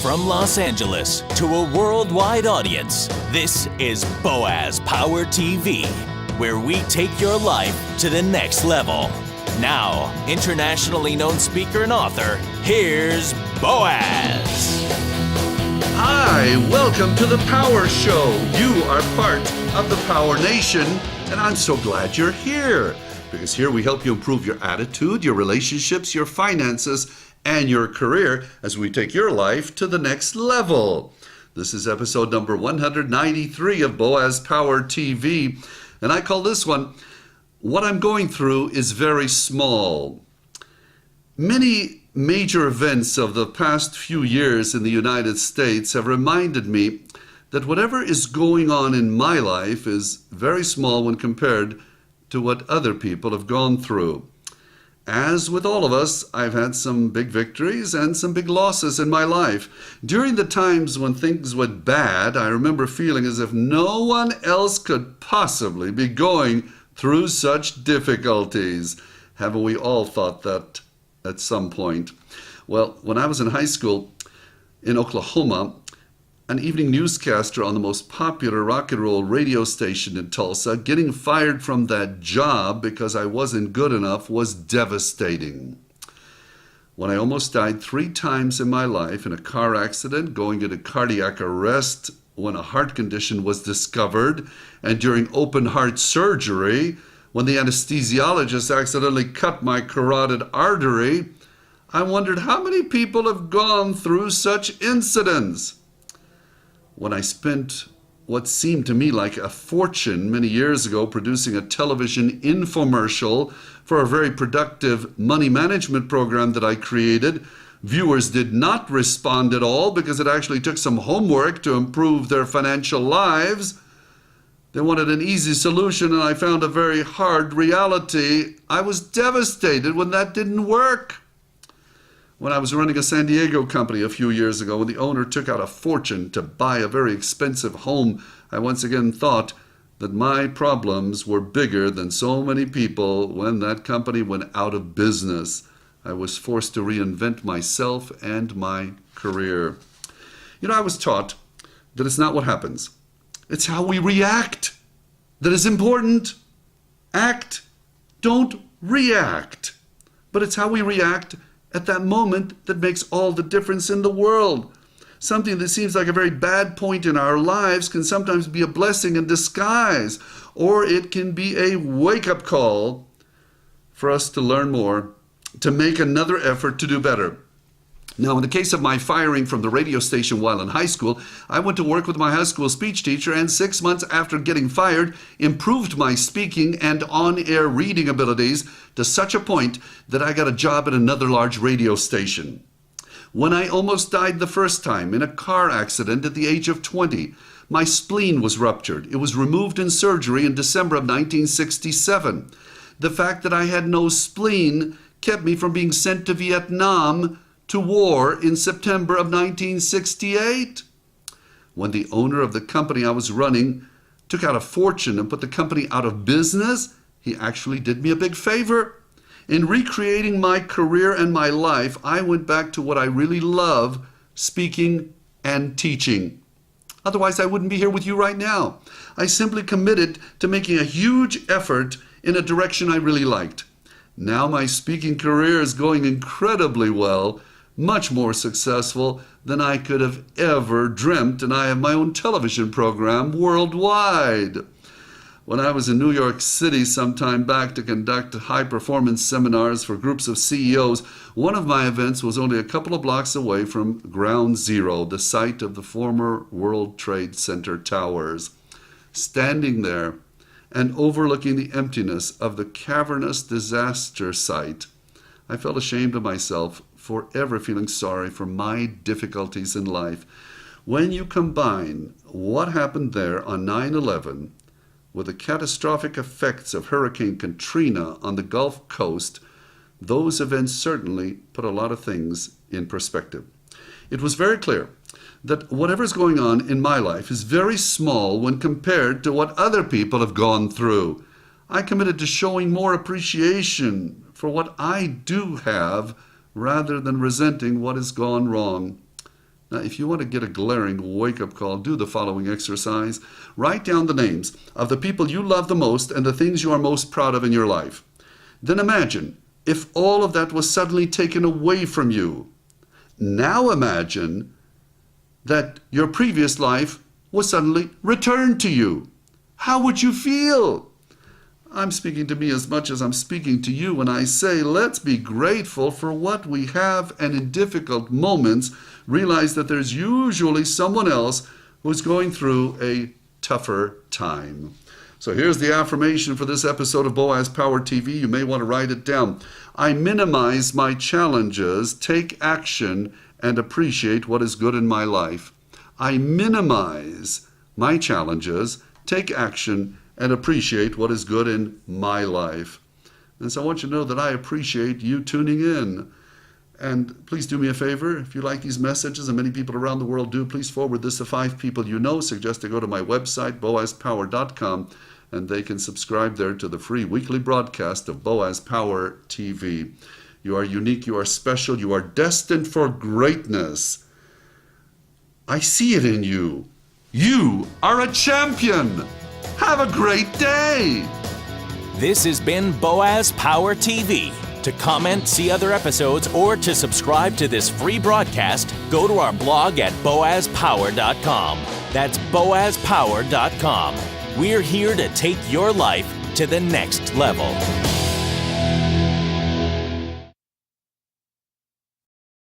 From Los Angeles to a worldwide audience, this is Boaz Power TV, where we take your life to the next level. Now, internationally known speaker and author, here's Boaz. Hi, welcome to the Power Show. You are part of the Power Nation, and I'm so glad you're here. Because here we help you improve your attitude, your relationships, your finances, and your career as we take your life to the next level. This is episode number 193 of Boaz Power TV, and I call this one, What I'm Going Through is Very Small. Many major events of the past few years in the United States have reminded me that whatever is going on in my life is very small when compared to what other people have gone through. As with all of us, I've had some big victories and some big losses in my life. During the times when things went bad, I remember feeling as if no one else could possibly be going through such difficulties. Haven't we all thought that at some point? Well, when I was in high school in Oklahoma, an evening newscaster on the most popular rock and roll radio station in Tulsa, getting fired from that job because I wasn't good enough was devastating. When I almost died 3 times in my life in a car accident, going into cardiac arrest when a heart condition was discovered, and during open heart surgery, when the anesthesiologist accidentally cut my carotid artery, I wondered how many people have gone through such incidents. When I spent what seemed to me like a fortune many years ago producing a television infomercial for a very productive money management program that I created, viewers did not respond at all because it actually took some homework to improve their financial lives. They wanted an easy solution, and I found a very hard reality. I was devastated when that didn't work. When I was running a San Diego company a few years ago, when the owner took out a fortune to buy a very expensive home, I once again thought that my problems were bigger than so many people when that company went out of business. I was forced to reinvent myself and my career. I was taught that it's not what happens. It's how we react that is important. Act, don't react. But it's how we react at that moment that makes all the difference in the world. Something that seems like a very bad point in our lives can sometimes be a blessing in disguise, or it can be a wake-up call for us to learn more, to make another effort to do better. Now, in the case of my firing from the radio station while in high school, I went to work with my high school speech teacher, and 6 months after getting fired, improved my speaking and on-air reading abilities to such a point that I got a job at another large radio station. When I almost died the first time in a car accident at the age of 20, my spleen was ruptured. It was removed in surgery in December of 1967. The fact that I had no spleen kept me from being sent to Vietnam to war in September of 1968. When the owner of the company I was running took out a fortune and put the company out of business, he actually did me a big favor. In recreating my career and my life, I went back to what I really love, speaking and teaching. Otherwise, I wouldn't be here with you right now. I simply committed to making a huge effort in a direction I really liked. Now my speaking career is going incredibly well, much more successful than I could have ever dreamt, and I have my own television program worldwide. When I was in New York City some time back to conduct high-performance seminars for groups of CEOs, one of my events was only a couple of blocks away from Ground Zero, the site of the former World Trade Center towers. Standing there and overlooking the emptiness of the cavernous disaster site, I felt ashamed of myself for ever feeling sorry for my difficulties in life. When you combine what happened there on 9/11 with the catastrophic effects of Hurricane Katrina on the Gulf Coast, those events certainly put a lot of things in perspective. It was very clear that whatever's going on in my life is very small when compared to what other people have gone through. I committed to showing more appreciation for what I do have rather than resenting what has gone wrong. Now, if you want to get a glaring wake-up call, do the following exercise. Write down the names of the people you love the most and the things you are most proud of in your life. Then imagine if all of that was suddenly taken away from you. Now imagine that your previous life was suddenly returned to you. How would you feel? I'm speaking to me as much as I'm speaking to you when I say, let's be grateful for what we have, and in difficult moments, realize that there's usually someone else who's going through a tougher time. So here's the affirmation for this episode of Boaz Power TV. You may want to write it down. I minimize my challenges, take action, and appreciate what is good in my life. I minimize my challenges, take action, and appreciate what is good in my life. And so I want you to know that I appreciate you tuning in. And please do me a favor, if you like these messages, and many people around the world do, please forward this to 5 people you know. Suggest they go to my website, boazpower.com, and they can subscribe there to the free weekly broadcast of Boaz Power TV. You are unique, you are special, you are destined for greatness. I see it in you. You are a champion. Have a great day. This has been Boaz Power TV. To comment, see other episodes, or to subscribe to this free broadcast, go to our blog at boazpower.com. That's boazpower.com. We're here to take your life to the next level.